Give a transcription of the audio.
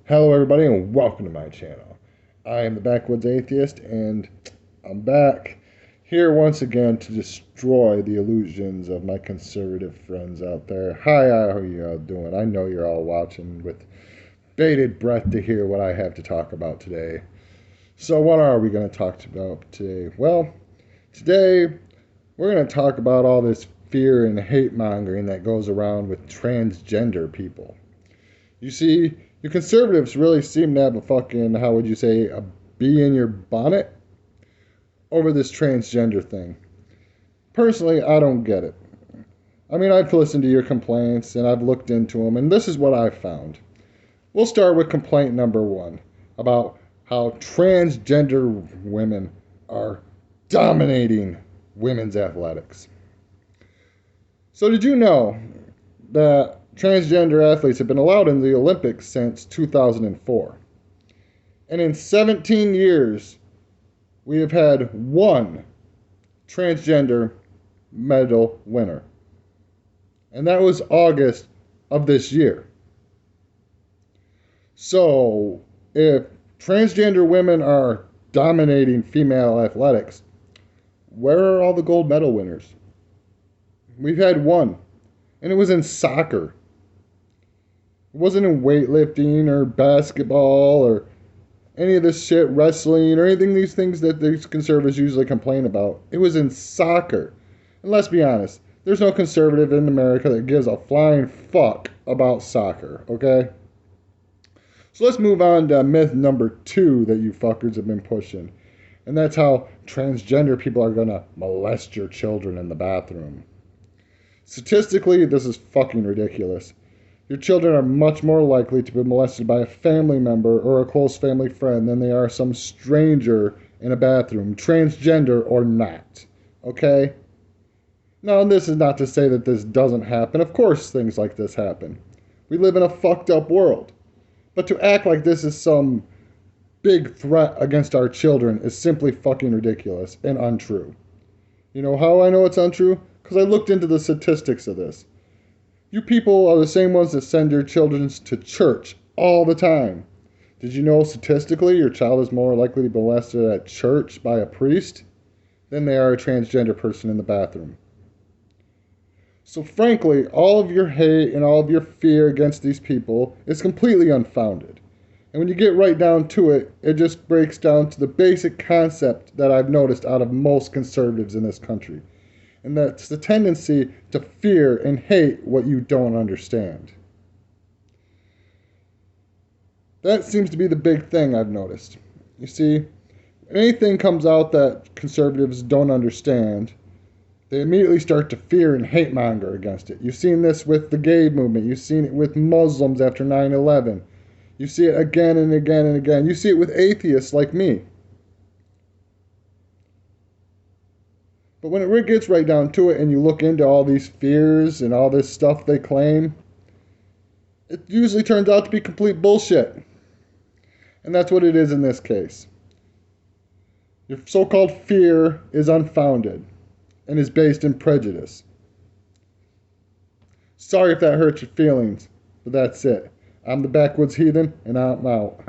Hello, everybody, and welcome to my channel. I am the Backwoods Atheist, and I'm back here once again to destroy the illusions of my conservative friends out there. Hi, how are you all doing? I know you're all watching with bated breath to hear what I have to talk about today. So, what are we going to talk about today? Well, today we're going to talk about all this fear and hate mongering that goes around with transgender people. You see, you conservatives really seem to have a fucking, how would you say, a bee in your bonnet over this transgender thing. Personally, I don't get it. I mean, I've listened to your complaints and I've looked into them, and this is what I've found. We'll start with complaint number one about how transgender women are dominating women's athletics. So, did you know that transgender athletes have been allowed in the Olympics since 2004? And in 17 years, we have had one transgender medal winner. And that was August of this year. So, if transgender women are dominating female athletics, where are all the gold medal winners? We've had one, and it was in soccer. It wasn't in weightlifting or basketball or any of this shit, wrestling or anything, these things that these conservatives usually complain about. It was in soccer. And let's be honest, there's no conservative in America that gives a flying fuck about soccer, okay? So let's move on to myth number 2 that you fuckers have been pushing. And that's how transgender people are going to molest your children in the bathroom. Statistically, this is fucking ridiculous. Your children are much more likely to be molested by a family member or a close family friend than they are some stranger in a bathroom, transgender or not. Okay? Now, this is not to say that this doesn't happen. Of course, things like this happen. We live in a fucked up world. But to act like this is some big threat against our children is simply fucking ridiculous and untrue. You know how I know it's untrue? Because I looked into the statistics of this. You people are the same ones that send your children to church all the time. Did you know statistically your child is more likely to be molested at church by a priest than they are a transgender person in the bathroom? So frankly, all of your hate and all of your fear against these people is completely unfounded. And when you get right down to it, it just breaks down to the basic concept that I've noticed out of most conservatives in this country. And that's the tendency to fear and hate what you don't understand. That seems to be the big thing I've noticed. You see, anything comes out that conservatives don't understand, they immediately start to fear and hate monger against it. You've seen this with the gay movement. You've seen it with Muslims after 9/11. You see it again and again and again. You see it with atheists like me. But when it gets right down to it and you look into all these fears and all this stuff they claim, it usually turns out to be complete bullshit. And that's what it is in this case. Your so-called fear is unfounded and is based in prejudice. Sorry if that hurts your feelings, but that's it. I'm the Backwoods Heathen, and I'm out.